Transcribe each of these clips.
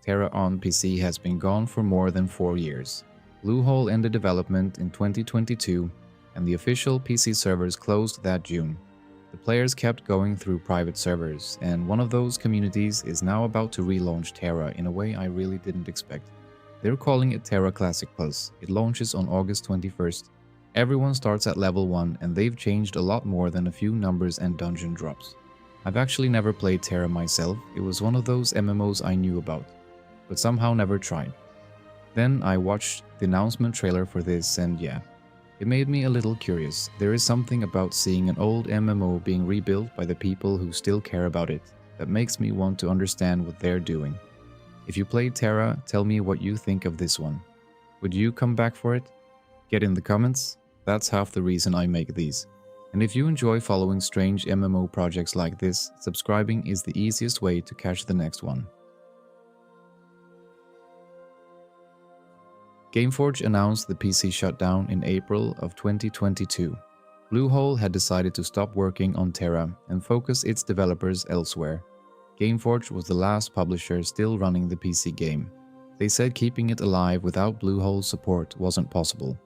TERA on PC has been gone for more than 4 years. Bluehole ended development in 2022, and the official PC servers closed that June. The players kept going through private servers, and one of those communities is now about to relaunch TERA in a way I really didn't expect. They're calling it TERA Classic Plus. It launches on August 21st. Everyone starts at level 1, and they've changed a lot more than a few numbers and dungeon drops. I've actually never played TERA myself. It was one of those MMOs I knew about, but somehow never tried. Then I watched the announcement trailer for this, and yeah, it made me a little curious. There is something about seeing an old MMO being rebuilt by the people who still care about it that makes me want to understand what they're doing. If you played TERA, tell me what you think of this one. Would you come back for it? Get in the comments. That's half the reason I make these. And if you enjoy following strange MMO projects like this, subscribing is the easiest way to catch the next one. Gameforge announced the PC shutdown in April of 2022. Bluehole had decided to stop working on TERA and focus its developers elsewhere. Gameforge was the last publisher still running the PC game. They said keeping it alive without Bluehole's support wasn't possible.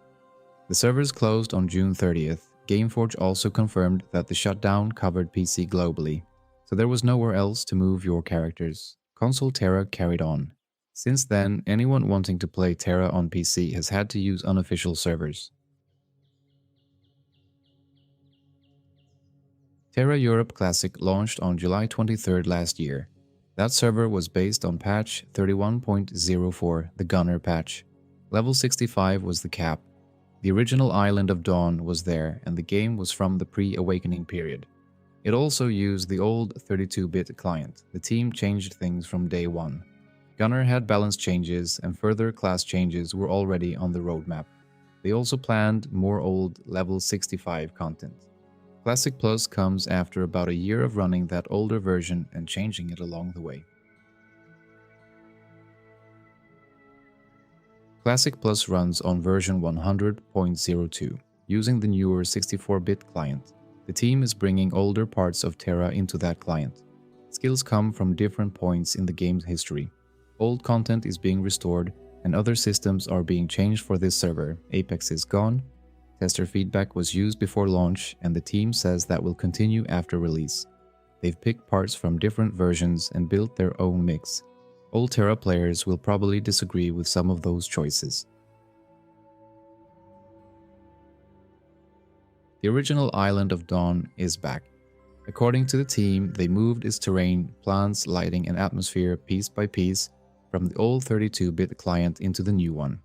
The servers closed on June 30th. Gameforge also confirmed that the shutdown covered PC globally, so there was nowhere else to move your characters. Console TERA carried on. Since then, anyone wanting to play TERA on PC has had to use unofficial servers. TERA Europe Classic launched on July 23rd last year. That server was based on patch 31.04, the Gunner patch. Level 65 was the cap. The original Island of Dawn was there, and the game was from the pre-Awakening period. It also used the old 32-bit client. The team changed things from day one. Gunner had balance changes, and further class changes were already on the roadmap. They also planned more old level 65 content. Classic Plus comes after about a year of running that older version and changing it along the way. Classic Plus runs on version 100.02, using the newer 64-bit client. The team is bringing older parts of TERA into that client. Skills come from different points in the game's history. Old content is being restored, and other systems are being changed for this server. Apex is gone. Tester feedback was used before launch, and the team says that will continue after release. They've picked parts from different versions and built their own mix. Old TERA players will probably disagree with some of those choices. The original Island of Dawn is back. According to the team, they moved its terrain, plants, lighting, and atmosphere piece by piece from the old 32-bit client into the new one.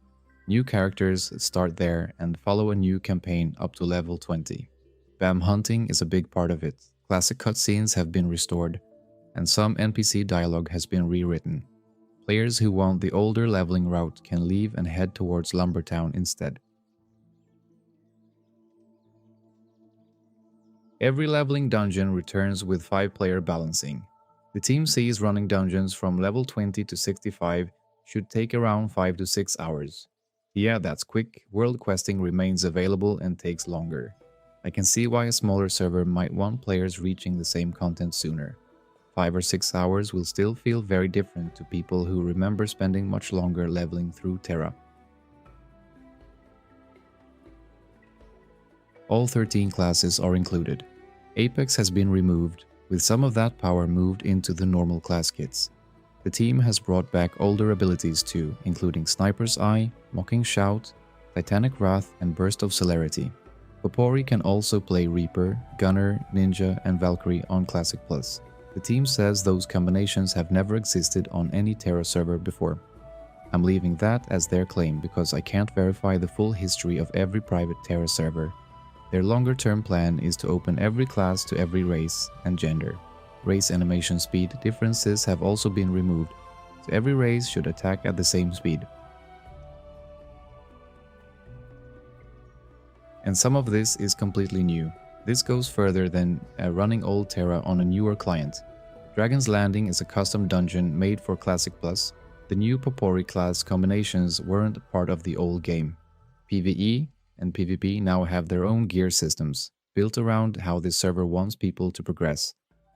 New characters start there and follow a new campaign up to level 20. BAM hunting is a big part of it. Classic cutscenes have been restored, and some NPC dialogue has been rewritten. Players who want the older leveling route can leave and head towards Lumbertown instead. Every leveling dungeon returns with 5-player balancing. The team sees running dungeons from level 20 to 65 should take around 5 to 6 hours. Yeah, that's quick. World questing remains available and takes longer. I can see why a smaller server might want players reaching the same content sooner. 5 or 6 hours will still feel very different to people who remember spending much longer leveling through TERA. All 13 classes are included. Apex has been removed, with some of that power moved into the normal class kits. The team has brought back older abilities too, including Sniper's Eye, Mocking Shout, Titanic Wrath, and Burst of Celerity. Popori can also play Reaper, Gunner, Ninja, and Valkyrie on Classic Plus. The team says those combinations have never existed on any TERA server before. I'm leaving that as their claim because I can't verify the full history of every private TERA server. Their longer-term plan is to open every class to every race and gender. Race animation speed differences have also been removed, so every race should attack at the same speed. And some of this is completely new. This goes further than running old TERA on a newer client. Dragon's Landing is a custom dungeon made for Classic Plus. The new Popori class combinations weren't part of the old game. PvE and PvP now have their own gear systems, built around how this server wants people to progress.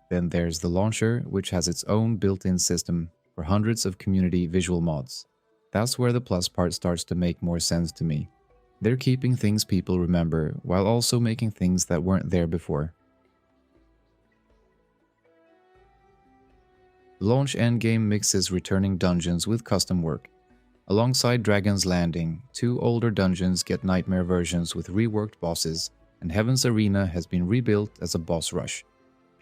Then there's the launcher, which has its own built-in system or hundreds of community visual mods. That's where the plus part starts to make more sense to me. They're keeping things people remember while also making things that weren't there before. The launch endgame mixes returning dungeons with custom work. Alongside Dragon's Landing, 2 older dungeons get nightmare versions with reworked bosses, and Heaven's Arena has been rebuilt as a boss rush.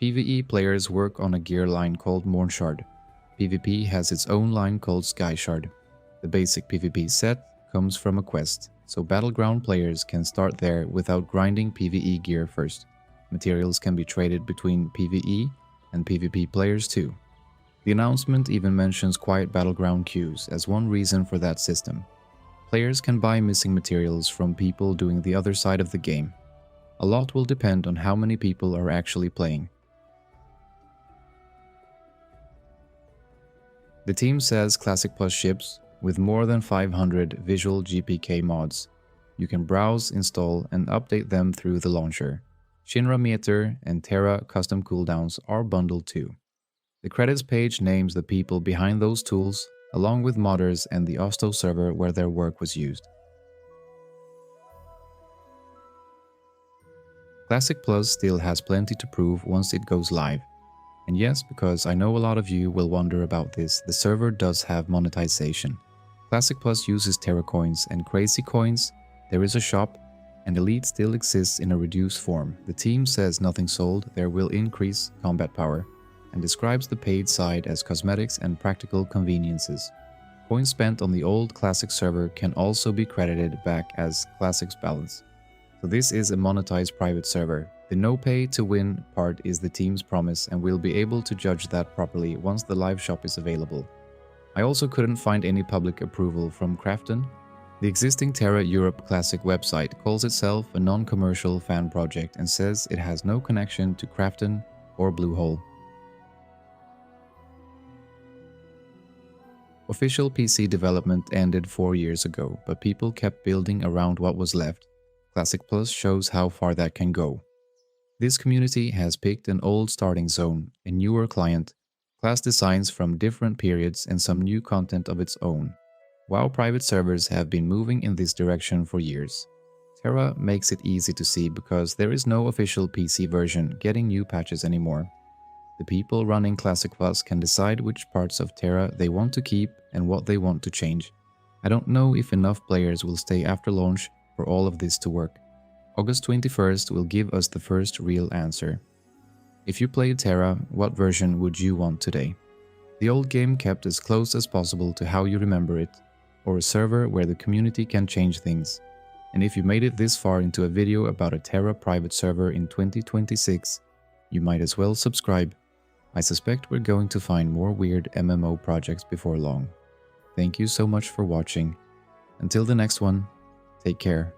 PvE players work on a gear line called Mornshard. PvP has its own line called Skyshard. The basic PvP set comes from a quest, so Battleground players can start there without grinding PvE gear first. Materials can be traded between PvE and PvP players too. The announcement even mentions quiet Battleground queues as one reason for that system. Players can buy missing materials from people doing the other side of the game. A lot will depend on how many people are actually playing. The team says Classic Plus ships with more than 500 visual GPK mods. You can browse, install, and update them through the launcher. Shinra Meter and TERA custom cooldowns are bundled too. The credits page names the people behind those tools, along with modders and the Osto server where their work was used. Classic Plus still has plenty to prove once it goes live. And yes, because I know a lot of you will wonder about this, the server does have monetization. Classic Plus uses TERA coins and Crazy coins, there is a shop, and Elite still exists in a reduced form. The team says nothing sold there will increase combat power, and describes the paid side as cosmetics and practical conveniences. Coins spent on the old Classic server can also be credited back as Classic's balance. So this is a monetized private server. The no pay to win part is the team's promise, and we'll be able to judge that properly once the live shop is available. I also couldn't find any public approval from Krafton. The existing TERA Europe Classic website calls itself a non-commercial fan project and says it has no connection to Krafton or Bluehole. Official PC development ended 4 years ago, but people kept building around what was left. Classic Plus shows how far that can go. This community has picked an old starting zone, a newer client, class designs from different periods, and some new content of its own. While private servers have been moving in this direction for years. TERA makes it easy to see because there is no official PC version getting new patches anymore. The people running Classic Plus can decide which parts of TERA they want to keep and what they want to change. I don't know if enough players will stay after launch for all of this to work. August 21st will give us the first real answer. If you played TERA, what version would you want today? The old game kept as close as possible to how you remember it, or a server where the community can change things. And if you made it this far into a video about a TERA private server in 2026, you might as well subscribe. I suspect we're going to find more weird MMO projects before long. Thank you so much for watching. Until the next one, take care.